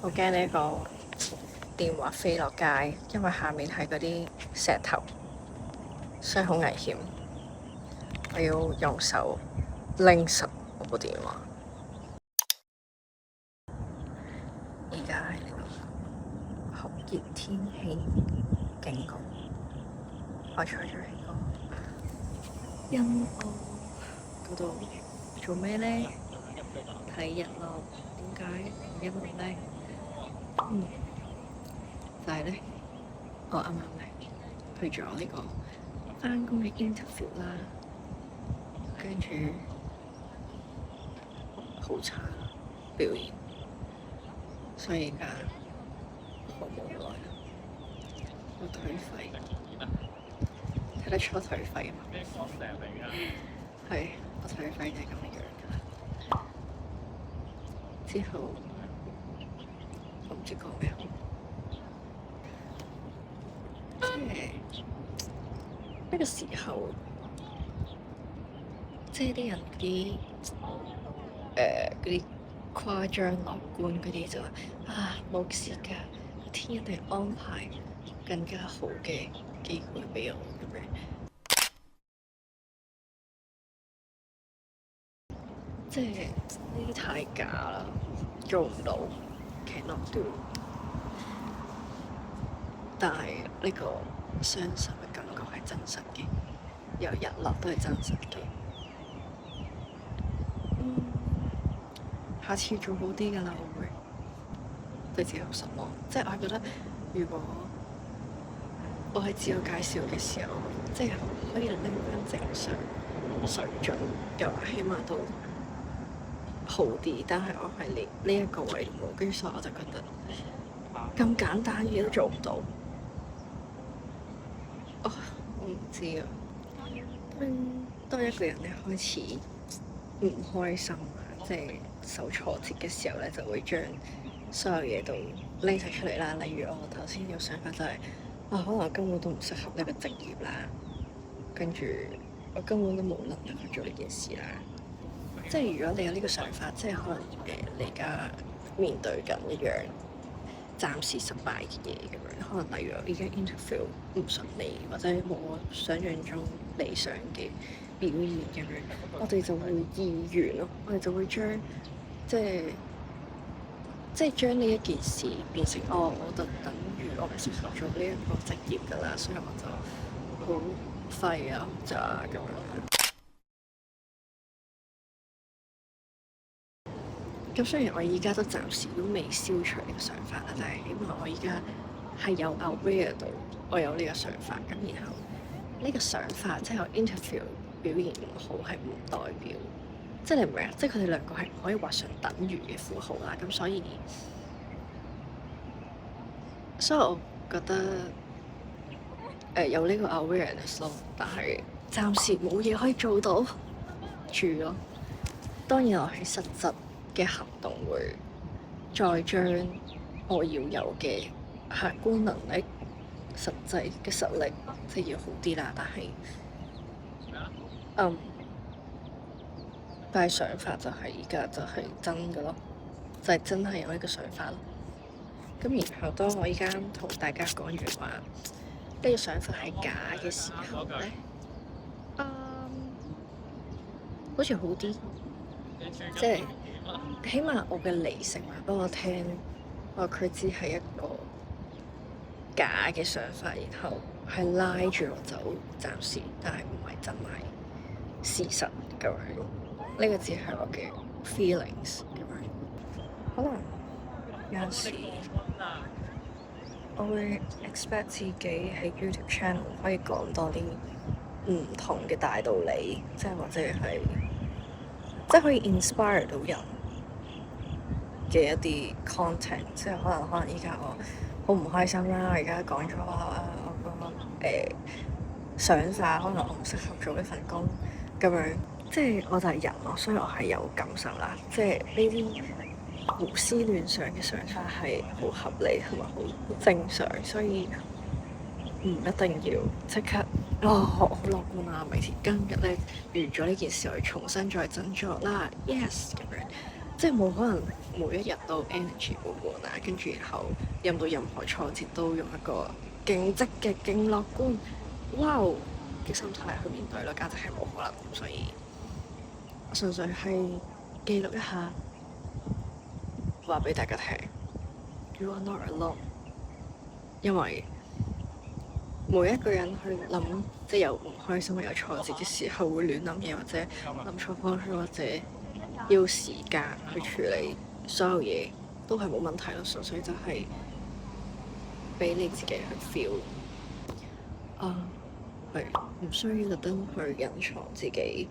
好驚呢個電話飛落街，因為下面係嗰啲石頭，所以好危險。我要用手拎實我部電話。而家係呢個酷熱天氣警告，我採咗喺個陰澳嗰度做咩呢？睇日落。點解陰澳呢？就係咧，我啱啱咧去咗呢個返工嘅 interview 啦，跟住好差表現，所以而家好無奈啦，我頹廢，睇得出我頹廢嘛？係，我頹廢就係咁樣㗎啦。之後我唔知講咩好。呢個時候，即係啲人嗰啲誇張樂觀嗰啲就話冇事㗎，天一定安排更加好嘅機會俾我咁樣。即係呢啲太假啦，做唔到 ，cannot do。但係呢個傷心嘅感覺係真實嘅，由日落都係真實嘅。下次要做好啲㗎啦，我會對自己好失望。即係我係覺得，如果我喺自我介紹嘅時候，即係可以拎翻正常水準嘅話，起碼都好啲。但係我係連呢一個位都冇，跟住所以我就覺得咁簡單嘅嘢都做唔到。我唔知啊。當一個人咧開始唔開心即係受挫折嘅時候咧，就會將所有嘢都拎晒出嚟啦。例如我頭先有想法就係可能我根本都唔適合呢個職業啦，跟住我根本都冇能力去做呢件事啦。即係如果你有呢個想法，即係可能你而家面對緊一樣暫時失敗嘅嘢咁樣，可能例如我而家 interview 唔順利，或者冇我想象中理想嘅表現咁樣，我哋就會意願咯，我哋就會將即係將呢一件事變成我就等於我唔適合做呢一個職業㗎啦，所以我就好廢啊，好渣咁樣。咁雖然我而家都暫時都未消除呢個想法啦，但係起碼我而家係有 aware 到我有呢個想法，咁然後呢個想法即係我 interview 表現唔好係唔代表，即係你明唔明啊？即係佢哋兩個係唔可以畫上等於嘅符號啦，咁所以我覺得有呢個 awareness 咯，但係暫時冇嘢可以做到住咯。當然我喺實質嘅行動會再將我要有嘅客觀能力、實際嘅實力即係要好啲啦。但係想法就係而家就係真嘅咯，就係真係有呢個想法咯。咁然後當我而家同大家講完話呢個想法係假嘅時候咧，好似好啲，即係起碼我嘅理性話俾我聽，佢只係一個假嘅想法，然後係拉住我走，暫時，但係唔係真係事實咁樣。呢個只係我嘅 feelings 咁樣。可能有陣時我會 expect 自己喺 YouTube channel 可以講多啲唔同嘅大道理，即係或者係即係可以 inspire 到人嘅一啲 content， 即係可能依家我好唔開心啦，而家講咗我個想法，可能我唔適合做呢份工咁樣，即係我就係人咯，所以我係有感受啦，即係呢啲胡思亂想嘅想法係好合理同埋好正常，所以唔一定要即刻好樂觀啊！明天今日咧完咗呢件事，我重新再振作啦 ，yes 咁樣。即係冇可能每一日都 energy 滿滿啊，跟住然後飲到任何挫折都用一個勁積極、勁樂觀、哇嘅心態去面對咯，簡直係冇可能。所以純粹係記錄一下，話俾大家聽 ，You are not alone。因為每一個人去諗，即係有唔開心、有挫折嘅時候，會亂諗嘢，或者諗錯方向，或者要時間去處理所有嘢，都係冇問題咯。純粹就係俾你自己去 feel。係唔需要特登去隱藏自己。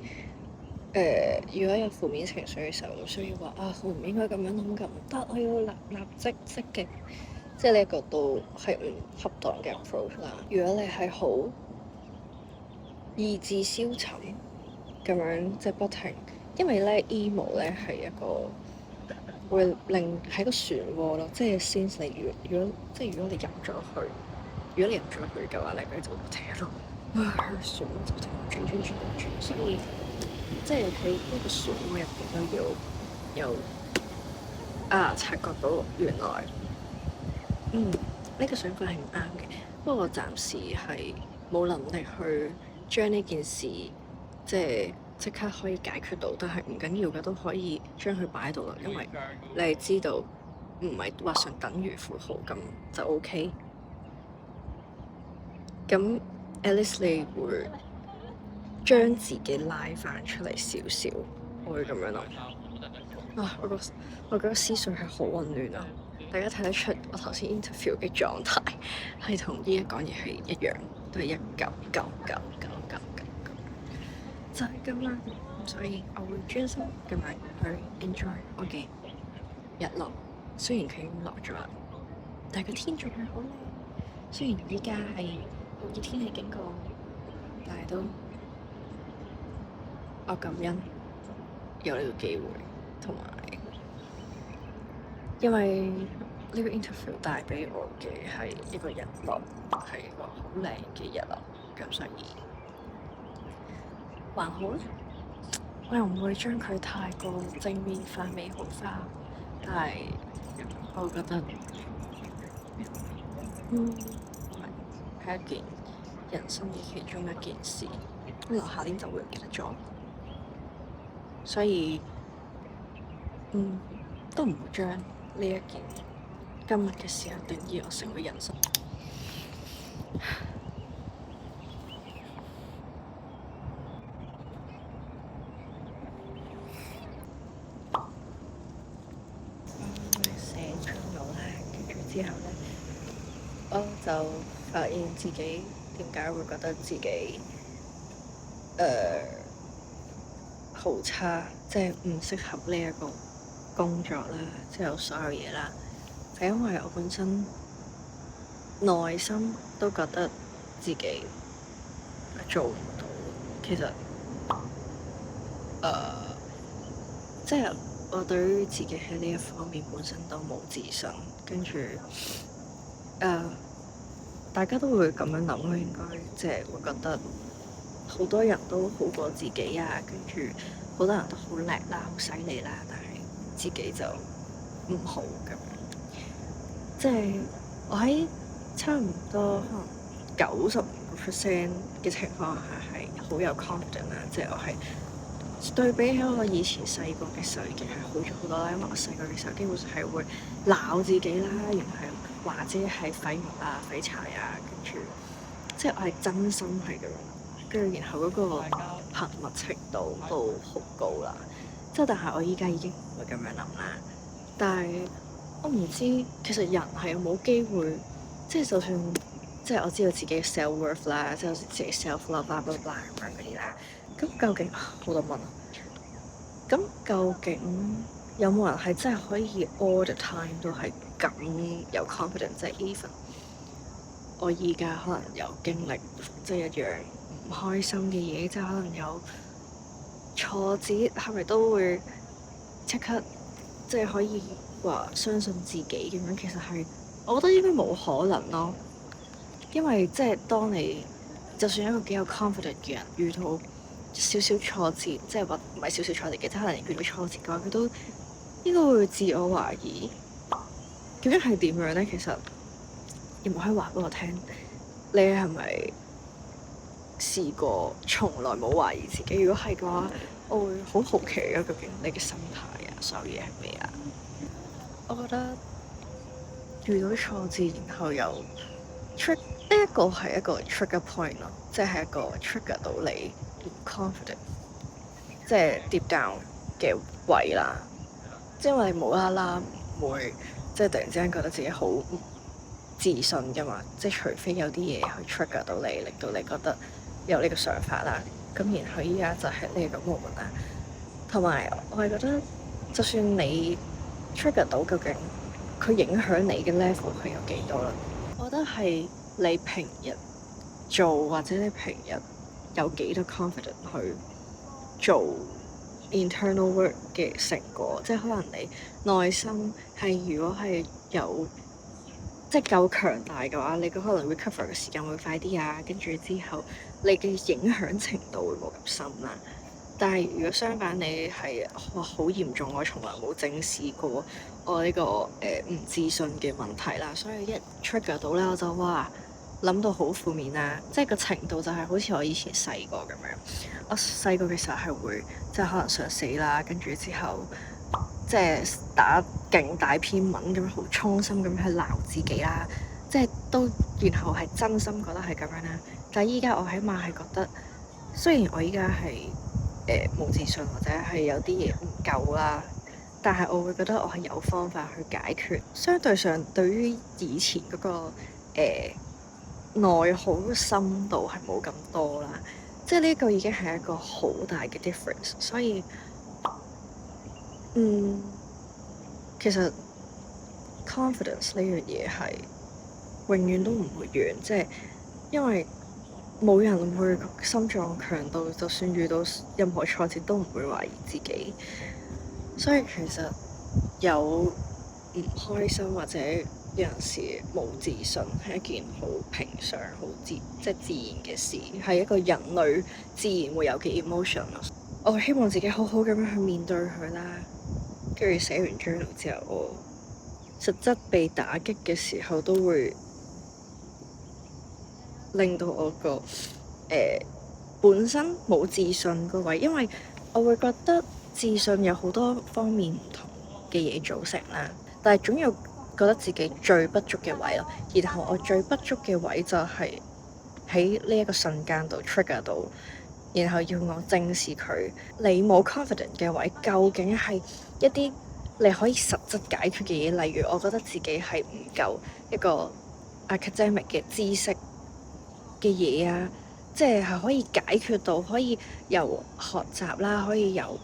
如果有負面情緒嘅時候，唔需要話我唔應該咁樣諗㗎，唔得，我要立即積極。即係呢一個都係唔恰當嘅 approach 啦。如果你係好意志消沉咁樣，即係不停，因為咧 emo 咧係一個會令係個漩渦咯。即係 since 你如果你入咗去，如果你入咗去嘅話咧，佢就會不停喺度漩渦就轉，所以即係喺呢個漩渦入邊都要有察覺到原來。呢個想法係唔啱嘅，不過我暫時係冇能力去將呢件事即刻可以解決到，但係唔緊要嘅，都可以將佢擺喺度啦，因為你係知道唔係畫上等於符號咁就 OK。咁 at least 你會將自己拉翻出嚟少少，我會咁樣諗。我覺得思緒係好混亂啊！大家睇得出我頭先 interview 嘅狀態係同依家講嘢係一樣，都係一嚿嚿，就係咁啦。所以我會專心咁樣去 enjoy 我嘅日落。雖然佢已經落咗啦，但係個天仲係好靚。雖然依家係好熱天氣警告，但係都我感恩有呢個機會，同埋因為呢個 interview 帶俾我嘅係一個日落，係一個好靚嘅日落，咁所以還好啦。我又唔會將佢太過正面化、美好化，但係我覺得係一件人生嘅其中一件事，可能下年就會唔記得咗，所以都唔會將呢一件今日嘅事定義我成為人生。寫出咗啦，跟住之後咧，我就發現自己點解會覺得自己好差，即係唔適合呢一個工作啦，即係有所有嘢啦，係因為我本身內心都覺得自己做唔到。其實即係我對於自己喺呢一方面本身都冇自信，跟住大家都會咁樣諗咯，應該即係會覺得好多人都好過自己啊，跟住好多人都好叻啦，好犀利啦，但係自己就唔好咁樣。即係我喺差唔多可能95% 嘅情況下係好有 confident 啦，即係我係對比起我以前細個嘅時候已經係好咗好多啦。因為我細個嘅時候基本上係會鬧自己啦，然後係話自己係廢物啊、廢柴啊，跟住即係我係真心係咁樣，跟住然後嗰個頻密程度都好高啦。即係但係我依家已經唔會咁樣諗啦。但係我唔知其實人係有冇機會，即係就算即係我知道自己嘅 self worth 啦，即係自己 self love blah blah blah 咁樣嗰啲啦。咁究竟好多問啊？咁究竟有冇人係真係可以 all the time 都係咁有 confidence？即係 even 我依家可能有經歷即係一樣唔開心嘅嘢，即係可能有挫折，係咪都會即刻即係可以話相信自己咁樣？其實係我覺得應該冇可能咯，因為即係當你就算一個幾有 confidence 嘅人遇到少少挫折，即係話唔係少少挫折嘅，即係可能遇到挫折嘅話，佢都應該會自我懷疑，究竟係點樣咧？其實有冇可以話俾我聽，你係咪試過從來冇懷疑自己？如果係嘅話，我會好好奇啊，究竟你嘅心態啊，所有嘢係咩啊？我覺得遇到挫折，然後又呢一個係一個 trigger point 咯，即係一個 trigger 到你 confident，即係 deep down 嘅位啦。即係因為你無啦啦唔會即係突然之間覺得自己好唔自信㗎嘛，即係除非有啲嘢去 trigger 到你，令到你覺得有呢個想法啦。咁然後依家就係呢個 moment 啦。同埋我係覺得，就算你 trigger 到，究竟佢影響你嘅 level 係有幾多啦？我覺得係你平日做或者你平日有幾多 confident 去做 internal work 嘅成果，即係可能你內心係如果係有即係夠強大嘅話，你可能 recover 嘅時間會快啲啊，跟住之後你嘅影響程度會冇咁深啦。但係如果相反你係哇好嚴重，我從來冇正視過我呢個唔自信嘅問題啦，所以一 trigger 到咧我就哇諗到好負面啦，即係個程度就係好似我以前細個咁樣，我細個嘅時候係會即係可能想死啦，跟住之後即係打勁大篇文咁樣好衷心咁去鬧自己啦，即係都然後係真心覺得係咁樣啦。但係依家我起碼係覺得，雖然我依家係冇自信或者係有啲嘢唔夠啦，但係我會覺得我係有方法去解決。相對上對於以前嗰個內耗深度係冇咁多啦，即係呢個已經係一個好大嘅 difference。所以其實 confidence 呢樣嘢係永遠都唔會完，即係因為冇人會心臟強到，就算遇到任何挫折都唔會懷疑自己。所以其實有唔開心或者有陣時冇自信係一件好平常、好即係自然嘅事，係一個人類自然會有嘅 emotion。我希望自己好好咁樣去面對佢啦。跟住寫完 journal 之後，我實質被打擊嘅時候都會令到我個本身冇自信個位，因為我會覺得自信有好多方面唔同嘅嘢組成啦，但係總有覺得自己最不足嘅位咯。然後我最不足嘅位就係喺呢一個瞬間度 trigger 到，然後要我正視佢。你冇 confident 嘅位，究竟係一啲你可以實質解決嘅嘢，例如我覺得自己係唔夠一個 academic 嘅知識嘅嘢啊，即係可以解決到，可以由學習啦，可以由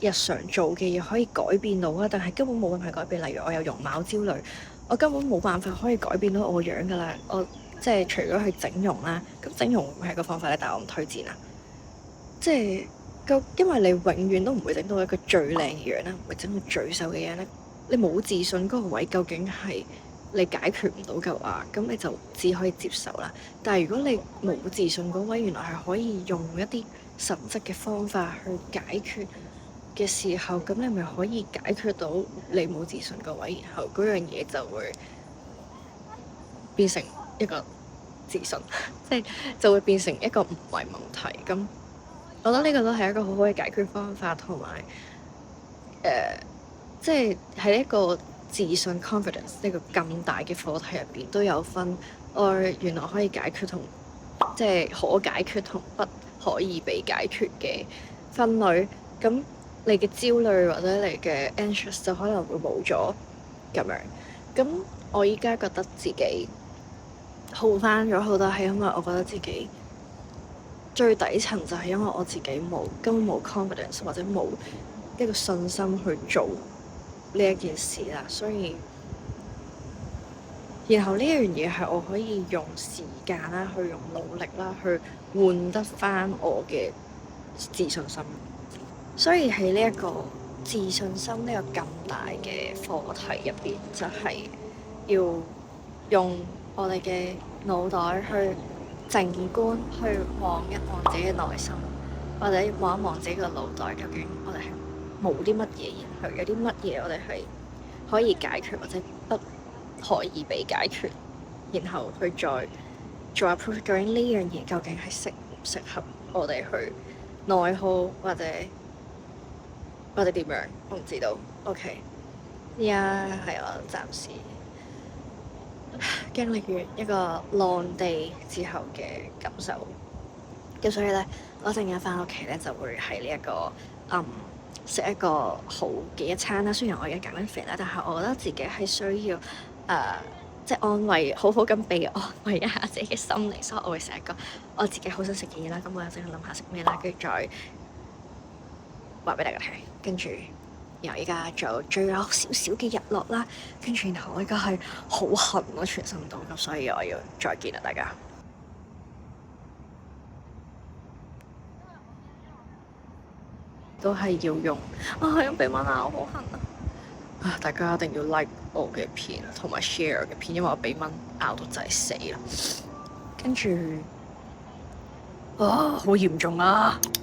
日常做嘅嘢可以改變到啊，但係根本冇辦法改變。例如我有容貌焦慮，我根本冇辦法可以改變到我個樣㗎啦。我即係除咗去整容啦，咁整容係個方法咧，但係我唔推薦啊。即係因為你永遠都唔會整到一個最靚嘅樣啦，唔會整到最瘦嘅樣咧。你冇自信嗰個位究竟係你解決唔到嘅話，咁你就只可以接受啦。但係如果你冇自信嗰位，原來係可以用一啲實質嘅方法去解決嘅時候，咁你咪可以解決到你冇自信個位，然後嗰樣嘢就會變成一個自信，即係就會變成一個唔係問題。咁我覺得呢個都係一個好好嘅解決方法，同埋即係喺一個自信 confidence 呢個咁大嘅課題入邊都有分，原來可以解決同即係可解決同不可以被解決嘅分類。咁你嘅焦慮或者你嘅 anxious 就可能會冇咗咁樣。咁我依家覺得自己好翻咗好多，係因為我覺得自己最底層就係因為我自己根本冇 confidence 或者冇一個信心去做呢一件事啦。所以然後呢樣嘢係我可以用時間啦，去用努力啦，去換得翻我嘅自信心。所以喺呢一個自信心呢個咁大嘅課題入邊，就係要用我哋嘅腦袋去靜觀，去望一望自己嘅內心，或者望一望自己嘅腦袋，究竟我哋係冇啲乜嘢，然後有啲乜嘢我哋係可以解決或者不可以被解決，然後去再做 approve 究竟呢樣嘢究竟係適唔適合我哋去內耗或者點樣，我唔知道。OK，而家係我暫時經歷完一個 long day 之後嘅感受，咁所以咧，我陣間翻屋企咧就會喺呢一個食一個好嘅一餐啦。雖然我而家減緊肥啦，但係我覺得自己係需要即係安慰，好好咁被安慰一下自己嘅心理，所以我會食一個我自己好想食嘅嘢啦。咁我有陣間諗下食咩啦，跟住再話俾大家聽。跟住然後依家就最有少少嘅日落啦，跟住然後我而家係好痕咯，全身都咁，所以我要再見啦，大家。都係要用用鼻蚊啊，我好痕啊！大家一定要 like 我嘅片同埋 share 嘅片，因為我鼻蚊咬到真係死啦。跟住好嚴重啊！